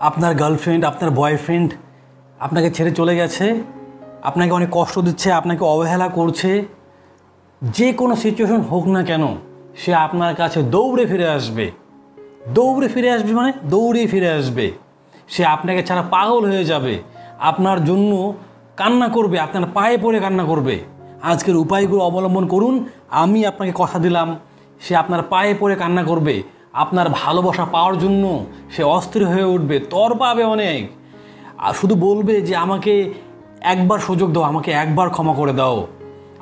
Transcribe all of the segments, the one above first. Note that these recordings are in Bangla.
আপনার গার্লফ্রেন্ড আপনার বয়ফ্রেন্ড আপনাকে ছেড়ে চলে গেছে, আপনাকে অনেক কষ্ট দিচ্ছে, আপনাকে অবহেলা করছে, যে কোনো সিচুয়েশন হোক না কেন সে আপনার কাছে দৌড়ে ফিরে আসবে। দৌড়ে ফিরে আসবে মানে দৌড়েই ফিরে আসবে। সে আপনাকে ছাড়া পাগল হয়ে যাবে, আপনার জন্য কান্না করবে, আপনার পায়ে পড়ে কান্না করবে। আজকের উপায়গুলো অবলম্বন করুন। আমি আপনাকে কথা দিলাম সে আপনার পায়ে পড়ে কান্না করবে, আপনার ভালোবাসা পাওয়ার জন্য সে অস্থির হয়ে উঠবে, তর পাবে অনেক। আর শুধু বলবে যে আমাকে একবার সুযোগ দাও, আমাকে একবার ক্ষমা করে দাও,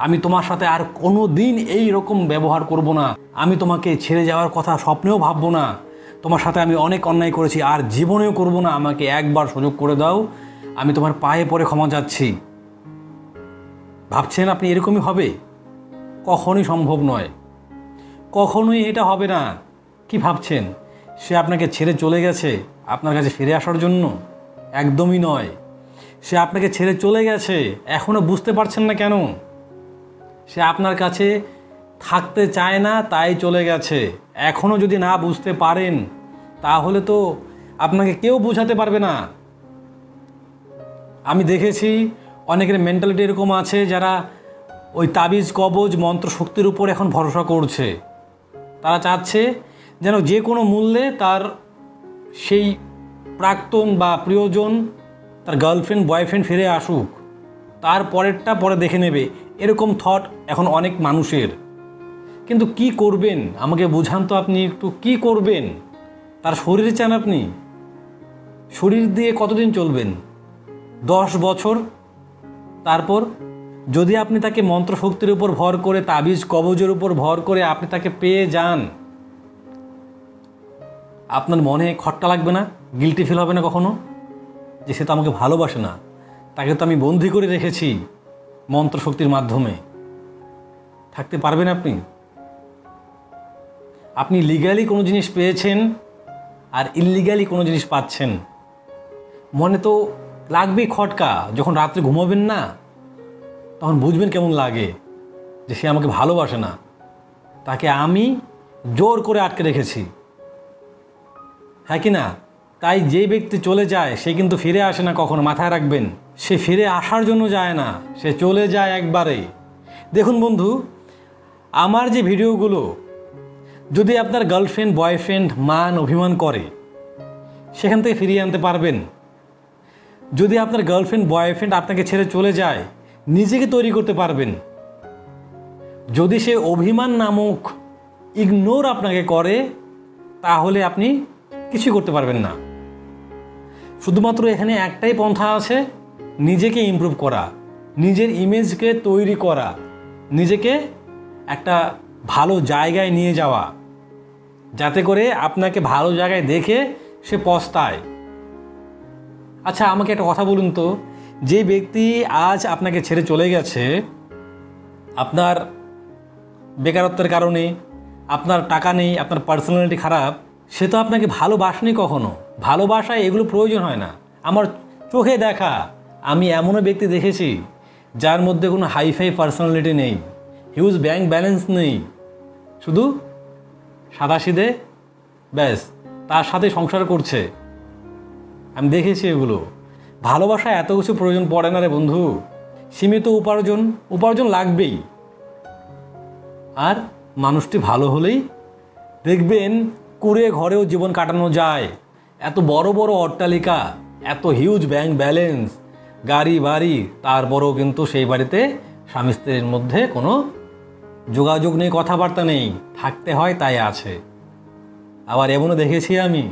আমি তোমার সাথে আর কোনো দিন এই রকম ব্যবহার করব না, আমি তোমাকে ছেড়ে যাওয়ার কথা স্বপ্নেও ভাববো না, তোমার সাথে আমি অনেক অন্যায় করেছি আর জীবনেও করব না, আমাকে একবার সুযোগ করে দাও, আমি তোমার পায়ে পড়ে ক্ষমা চাচ্ছি। ভাবছেন আপনি এরকমই হবে? কখনোই সম্ভব নয়, কখনোই এটা হবে না। কি ভাবছেন সে আপনাকে ছেড়ে চলে গেছে আপনার কাছে ফিরে আসার জন্য? একদমই নয়। সে আপনাকে ছেড়ে চলে গেছে, এখনও বুঝতে পারছেন না কেন? সে আপনার কাছে থাকতে চায় না, তাই চলে গেছে। এখনও যদি না বুঝতে পারেন তাহলে তো আপনাকে কেউ বোঝাতে পারবে না। আমি দেখেছি অনেকের মেন্টালিটি এরকম আছে যারা ওই তাবিজ কবজ মন্ত্র শক্তির উপর এখন ভরসা করছে। তারা চাচ্ছে যেন যে কোনো মূল্যে তার সেই প্রাক্তন বা প্রিয়জন, তার গার্লফ্রেন্ড বয়ফ্রেন্ড ফিরে আসুক, তার পরেরটা পরে দেখে নেবে, এরকম থট এখন অনেক মানুষের। কিন্তু কি করবেন আমাকে বোঝান তো আপনি একটু, কি করবেন? তার শরীর চান আপনি? শরীর দিয়ে কতদিন চলবেন? 10 বছর? তারপর যদি আপনি তাকে মন্ত্রশক্তির উপর ভর করে, তাবিজ কবজের উপর ভর করে আপনি তাকে পেয়ে যান, আপনার মনে খটকা লাগবে না? গিল্টি ফিল হবে না কখনো যে সে তো আমাকে ভালোবাসে না, তাকে তো আমি বন্দি করে রেখেছি মন্ত্রশক্তির মাধ্যমে? থাকতে পারবেন আপনি? আপনি লিগ্যালি কোনো জিনিস পেয়েছেন আর ইললিগ্যালি কোনো জিনিস পাচ্ছেন, মনে তো লাগবেই খটকা। যখন রাত্রে ঘুমাবেন না তখন বুঝবেন কেমন লাগে যে সে আমাকে ভালোবাসে না, তাকে আমি জোর করে আটকে রেখেছি। হ্যাঁ কি না? তাই যে ব্যক্তি চলে যায় সে কিন্তু ফিরে আসে না কখনো, মাথায় রাখবেন। সে ফিরে আসার জন্য যায় না, সে চলে যায় একবারেই। দেখুন বন্ধু, আমার যে ভিডিওগুলো যদি আপনার গার্লফ্রেন্ড বয়ফ্রেন্ড মান অভিমান করে সেখান থেকে ফিরিয়ে আনতে পারবেন। যদি আপনার গার্লফ্রেন্ড বয়ফ্রেন্ড আপনাকে ছেড়ে চলে যায় নিজেকে তৈরি করতে পারবেন। যদি সে অভিমান নামক ইগনোর আপনাকে করে তাহলে আপনি কিছু করতে পারবেন না। শুধুমাত্র এখানে একটাই পন্থা আছে, নিজেকে ইমপ্রুভ করা, নিজের ইমেজকে তৈরি করা, নিজেকে একটা ভালো জায়গায় নিয়ে যাওয়া, যাতে করে আপনাকে ভালো জায়গায় দেখে সে পস্তায়। আচ্ছা আমাকে একটা কথা বলুন তো, যে ব্যক্তি আজ আপনাকে ছেড়ে চলে গেছে আপনার বেকারত্বের কারণে, আপনার টাকা নেই, আপনার পার্সোনালিটি খারাপ, সে তো আপনাকে ভালোবাসেনি কখনো। ভালোবাসায় এগুলো প্রয়োজন হয় না। আমার চোখে দেখা আমি এমনও ব্যক্তি দেখেছি যার মধ্যে কোনো হাইফাই পার্সোনালিটি নেই, হিউজ ব্যাংক ব্যালেন্স নেই, শুধু সাদাসিধে ব্যাস তার সাথে সংসার করছে। আমি দেখেছি এগুলো। ভালোবাসা এত কিছু প্রয়োজন পড়ে না রে বন্ধু। সীমিত উপার্জন লাগবেই। আর মানুষটি ভালো হলেই দেখবেন কুড়ে ঘরেও জীবন কাটানো যায়। এত বড় বড় অট্টালিকা, এত হিউজ ব্যাংক ব্যালেন্স, গাড়ি বাড়ি, তারপরেও কিন্তু সেই বাড়িতে স্বামী স্ত্রীর মধ্যে কোনো যোগাযোগ নেই, কথাবার্তা নেই, থাকতে হয় তাই আছে। আবার এমনও দেখেছি আমি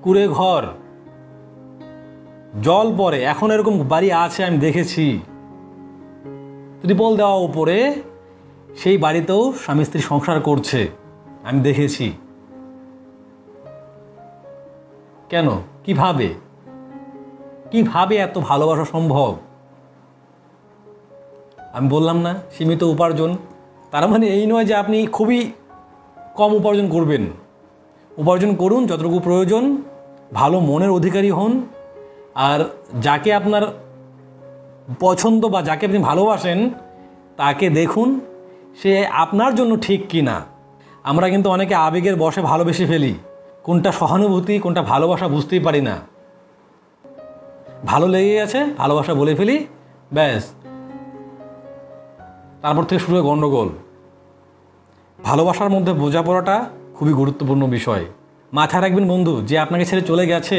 কুড়ে ঘর, জল পড়ে, এখন এরকম বাড়ি আছে আমি দেখেছি, ত্রিপল দেওয়া উপরে, সেই বাড়িতেও স্বামী স্ত্রী সংসার করছে আমি দেখেছি। কেন? কিভাবে এত ভালোবাসা সম্ভব? আমি বললাম না সীমিত উপার্জন, তার মানে এই নয় যে আপনি খুবই কম উপার্জন করবেন। উপার্জন করুন যতটুকু প্রয়োজন, ভালো মনের অধিকারী হন, আর যাকে আপনার পছন্দ বা যাকে আপনি ভালোবাসেন তাকে দেখুন সে আপনার জন্য ঠিক কি না। আমরা কিন্তু অনেকে আবেগের বশে ভালোবেসে ফেলি, কোনটা সহানুভূতি কোনটা ভালোবাসা বুঝতেই পারি না। ভালো লেগে গেছে, ভালোবাসা বলে ফেলি, ব্যাস, তারপর থেকে শুরু হয় গণ্ডগোল। ভালোবাসার মধ্যে বোঝাপড়াটা খুবই গুরুত্বপূর্ণ বিষয়। মাথায় রাখবেন বন্ধু, যে আপনাকে ছেড়ে চলে গেছে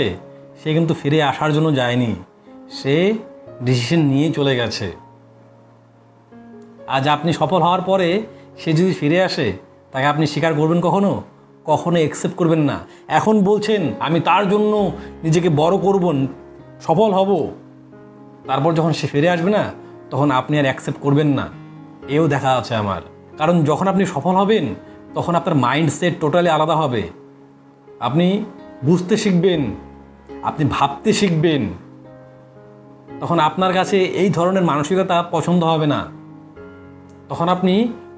সে কিন্তু ফিরে আসার জন্য যায়নি, সে ডিসিশন নিয়ে চলে গেছে। আজ আপনি সফল হওয়ার পরে সে যদি ফিরে আসে, তাকে আপনি স্বীকার করবেন কখনো? কখনো অ্যাকসেপ্ট করবেন না। এখন বলছেন আমি তার জন্য নিজেকে বড় করব, সফল হব, তারপর যখন সে ফিরে আসবে না তখন আপনি আর অ্যাকসেপ্ট করবেন না, এও দেখা আছে আমার। কারণ যখন আপনি সফল হবেন তখন আপনার মাইন্ডসেট টোটালি আলাদা হবে। আপনি বুঝতে শিখবেন, আপনি ভাবতে শিখবেন। তখন আপনার কাছে এই ধরনের মানসিকতা পছন্দ হবে না। তখন আপনি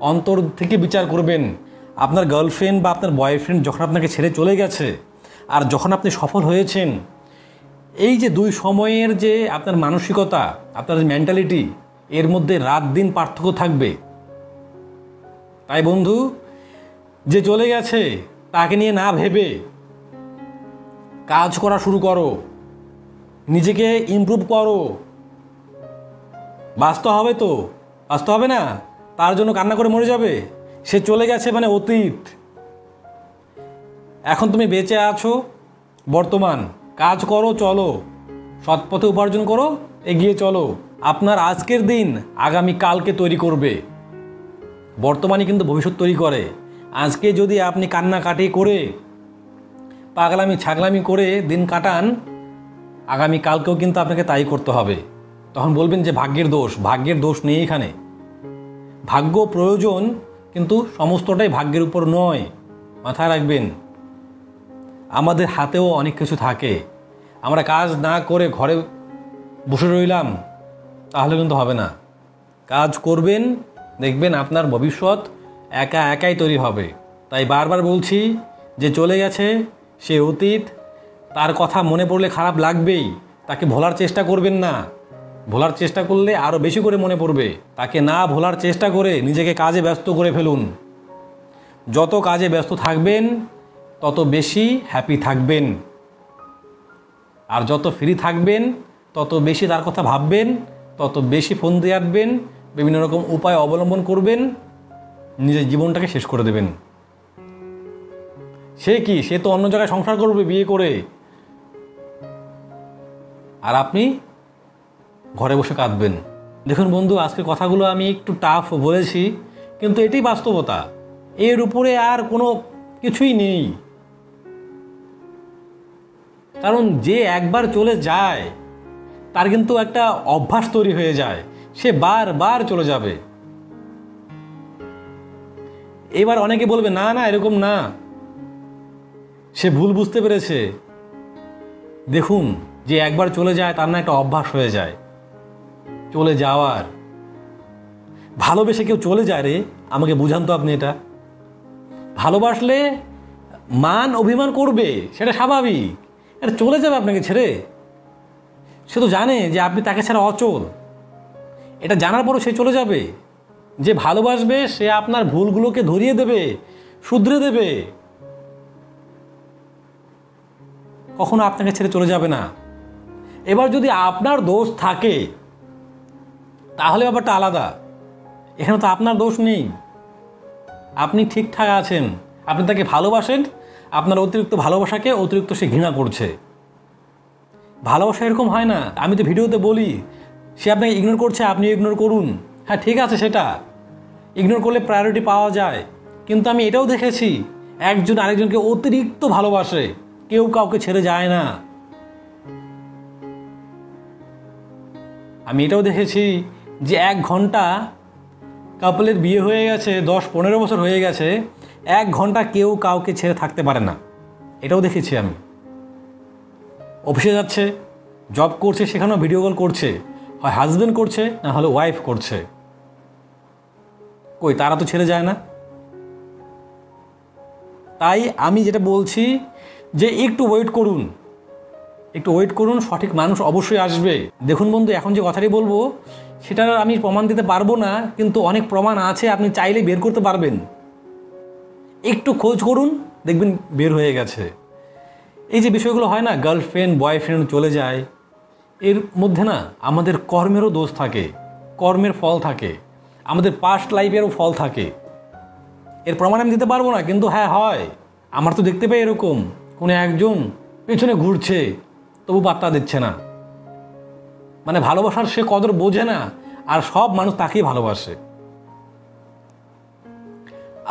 অন্তর থেকে বিচার করবেন। আপনার গার্লফ্রেন্ড বা আপনার বয়ফ্রেন্ড যখন আপনাকে ছেড়ে চলে গেছে আর যখন আপনি সফল হয়েছেন, এই যে দুই সময়ের যে আপনার মানসিকতা, আপনার মেন্টালিটি, এর মধ্যে রাত দিন পার্থক্য থাকবে। তাই বন্ধু, যে চলে গেছে তাকে নিয়ে না ভেবে কাজ করা শুরু করো, নিজেকে ইমপ্রুভ করো। বাঁচতে হবে তো, বাঁচতে হবে না তার জন্য কান্না করে মরে যাবে? সে চলে গেছে মানে অতীত। এখন তুমি বেঁচে আছো, বর্তমান, কাজ করো, চলো, সৎ পথে উপার্জন করো, এগিয়ে চলো। আপনার আজকের দিন আগামী কালকে তৈরি করবে। বর্তমানে কিন্তু ভবিষ্যৎ তৈরি করে। আজকে যদি আপনি কান্নাকাটি করে, পাগলামি ছাগলামি করে দিন কাটান, আগামী কালকেও কিন্তু আপনাকে তাই করতে হবে। তখন বলবেন যে ভাগ্যের দোষ। ভাগ্যের দোষ নেই এখানে। ভাগ্য প্রয়োজন, কিন্তু সমস্তটাই ভাগ্যের উপর নয়। মাথায় রাখবেন, আমাদের হাতেও অনেক কিছু থাকে। আমরা কাজ না করে ঘরে বসে রইলাম তাহলে কিন্তু হবে না। কাজ করবেন, দেখবেন আপনার ভবিষ্যৎ একা একাই তৈরি হবে। তাই বারবার বলছি, যে চলে গেছে সে অতীত, তার কথা মনে পড়লে খারাপ লাগবেই, তাকে ভোলার চেষ্টা করবেন না। ভোলার চেষ্টা করলে আরও বেশি করে মনে পড়বে। তাকে না ভোলার চেষ্টা করে নিজেকে কাজে ব্যস্ত করে ফেলুন। যত কাজে ব্যস্ত থাকবেন তত বেশি হ্যাপি থাকবেন, আর যত ফ্রি থাকবেন তত বেশি তার কথা ভাববেন, তত বেশি ফোন দিয়ে আসবেন, বিভিন্ন রকম উপায় অবলম্বন করবেন, নিজের জীবনটাকে শেষ করে দেবেন। সে কি, সে তো অন্য জায়গায় সংসার করবে বিয়ে করে, আর আপনি ঘরে বসে কাঁদবেন। দেখুন বন্ধু, আজকের কথাগুলো আমি একটু টাফ বলেছি, কিন্তু এটাই বাস্তবতা। এর উপরে আর কোনো কিছুই নেই। কারণ যে একবার চলে যায় তার কিন্তু একটা অভ্যাস তৈরি হয়ে যায়, সে বারবার চলে যাবে। এবার অনেকে বলবে না না এরকম না, সে ভুল বুঝতে পেরেছে। দেখুন, যে একবার চলে যায় তার না একটা অভ্যাস হয়ে যায় চলে যাওয়ার। ভালোবেসে কেউ চলে যায় রে, আমাকে বুঝান তো আপনি। এটা ভালোবাসলে মান অভিমান করবে, সেটা স্বাভাবিক। এটা চলে যাবে আপনাকে ছেড়ে, সে তো জানে যে আপনি তাকে ছাড়া অচল। এটা জানার পরও সে চলে যাবে। যে ভালোবাসবে সে আপনার ভুলগুলোকে ধরিয়ে দেবে, শুধরে দেবে, কখনো আপনাকে ছেড়ে চলে যাবে না। এবার যদি আপনার দোষ থাকে তাহলে ব্যাপারটা আলাদা। এখানে তো আপনার দোষ নেই, আপনি ঠিকঠাক আছেন, আপনি তাকে ভালোবাসেন, আপনার অতিরিক্ত ভালোবাসাকে অতিরিক্ত সে ঘৃণা করছে। ভালোবাসা এরকম হয় না। আমি তো ভিডিওতে বলি, সে আপনাকে ইগনোর করছে, আপনি ইগনোর করুন। হ্যাঁ ঠিক আছে, সেটা ইগনোর করলে প্রায়োরিটি পাওয়া যায়। কিন্তু আমি এটাও দেখেছি, একজন আরেকজনকে অতিরিক্ত ভালোবাসে, কেউ কাউকে ছেড়ে যায় না। আমি এটাও দেখেছি যে 1 ঘন্টা কাপলের বিয়ে হয়ে গেছে, 10-15 বছর হয়ে গেছে, 1 ঘন্টা কেউ কাউকে ছেড়ে থাকতে পারে না। এটাও দেখেছি আমি। অফিসে যাচ্ছে, জব করছে, সেখানেও ভিডিও কল করছে, হয় হাজব্যান্ড করছে না হলে ওয়াইফ করছে। কই, তারা তো ছেড়ে যায় না। তাই আমি যেটা বলছি যে একটু ওয়েট করুন, একটু ওয়েট করুন, সঠিক মানুষ অবশ্যই আসবে। দেখুন বন্ধু, এখন যে কথাটি বলবো সেটা আমি প্রমাণ দিতে পারবো না, কিন্তু অনেক প্রমাণ আছে, আপনি চাইলে বের করতে পারবেন। একটু খোঁজ করুন, দেখবেন বের হয়ে গেছে। এই যে বিষয়গুলো হয় না, গার্লফ্রেন্ড বয়ফ্রেন্ড চলে যায়, এর মধ্যে না আমাদের কর্মেরও দোষ থাকে, কর্মের ফল থাকে, আমাদের পাস্ট লাইফেরও ফল থাকে। এর প্রমাণ আমি দিতে পারবো না, কিন্তু হ্যাঁ হয়। আমার তো দেখতে পাই এরকম কোনো একজন পেছনে ঘুরছে, তবু পাত্তা দিচ্ছে না, মানে ভালোবাসার সে কদর বোঝে না, আর সব মানুষ তাকেই ভালোবাসে।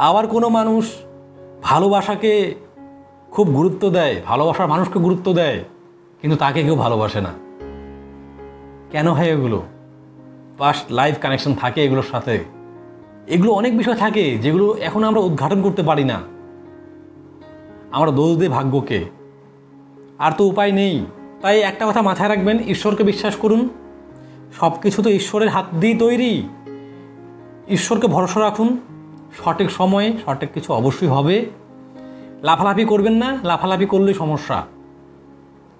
আবার কোনো মানুষ ভালোবাসাকে খুব গুরুত্ব দেয়, ভালোবাসার মানুষকে গুরুত্ব দেয়, কিন্তু তাকে কেউ ভালোবাসে না। কেন হয় এগুলো? পাস্ট লাইফ কানেকশন থাকে এগুলোর সাথে। এগুলো অনেক বিষয় থাকে যেগুলো এখন আমরা উদ্ঘাটন করতে পারি না। আমরা দোষ দিই ভাগ্যকে, আর তো উপায় নেই। তাই একটা কথা মাথায় রাখবেন, ঈশ্বরকে বিশ্বাস করুন। সব কিছু তো ঈশ্বরের হাত দিয়ে তৈরি। ঈশ্বরকে ভরসা রাখুন, সঠিক সময়ে সঠিক কিছু অবশ্যই হবে। লাফালাফি করবেন না, লাফালাফি করলেই সমস্যা।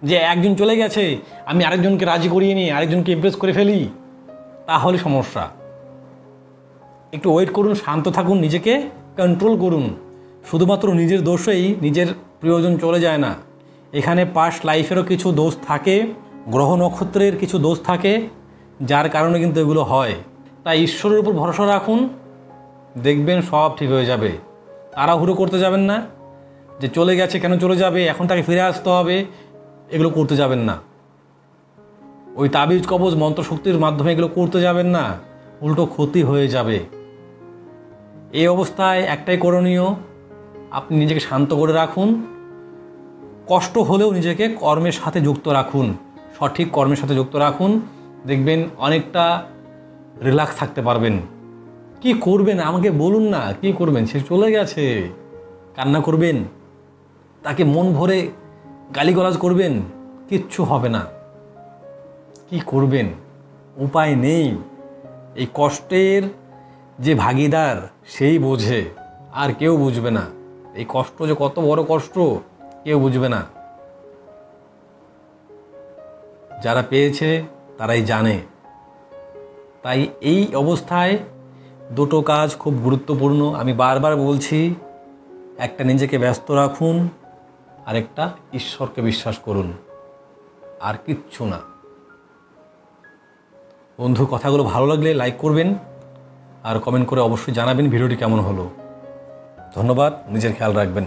যে একজন চলে গেছে, আমি আরেকজনকে রাজি করিয়ে নিই, আরেকজনকে ইমপ্রেস করে ফেলি, তাহলে সমস্যা। একটু ওয়েট করুন, শান্ত থাকুন, নিজেকে কন্ট্রোল করুন। শুধুমাত্র নিজের দোষেই নিজের প্রিয়জন চলে যায় না, এখানে পাস্ট লাইফেরও কিছু দোষ থাকে, গ্রহ নক্ষত্রের কিছু দোষ থাকে, যার কারণে কিন্তু এগুলো হয়। তাই ঈশ্বরের উপর ভরসা রাখুন, দেখবেন সব ঠিক হয়ে যাবে। তাড়াহুড়ো করতে যাবেন না, যে চলে গেছে কেন চলে যাবে, এখন তাকে ফিরে আসতে হবে, এগুলো করতে যাবেন না। ওই তাবিজ কবজ মন্ত্রশক্তির মাধ্যমে এগুলো করতে যাবেন না, উল্টো ক্ষতি হয়ে যাবে। এই অবস্থায় একটাই করণীয়, আপনি নিজেকে শান্ত করে রাখুন। কষ্ট হলেও নিজেকে কর্মের সাথে যুক্ত রাখুন, সঠিক কর্মের সাথে যুক্ত রাখুন, দেখবেন অনেকটা রিল্যাক্স থাকতে পারবেন। কি করবেন আমাকে বলুন না, কি করবেন? সে চলে গেছে, কান্না করবেন, তাকে মন ভরে গালিগালাজ করবেন, কিচ্ছু হবে না। কি করবেন? উপায় নেই। এই কষ্টের যে ভাগিদার সেই বোঝে, আর কেউ বুঝবে না। এই কষ্ট যে কত বড় কষ্ট কেউ বুঝবে না। যারা পেয়েছে তারাই জানে। তাই এই অবস্থায় দুটো কাজ খুব গুরুত্বপূর্ণ, আমি বারবার বলছি। একটা নিজেকে ব্যস্ত রাখুন, আর একটা ঈশ্বরকে বিশ্বাস করুন, আর কিচ্ছু না। বন্ধু, কথাগুলো ভালো লাগলে লাইক করবেন, আর কমেন্ট করে অবশ্যই জানাবেন ভিডিওটি কেমন হলো। ধন্যবাদ, নিজের খেয়াল রাখবেন।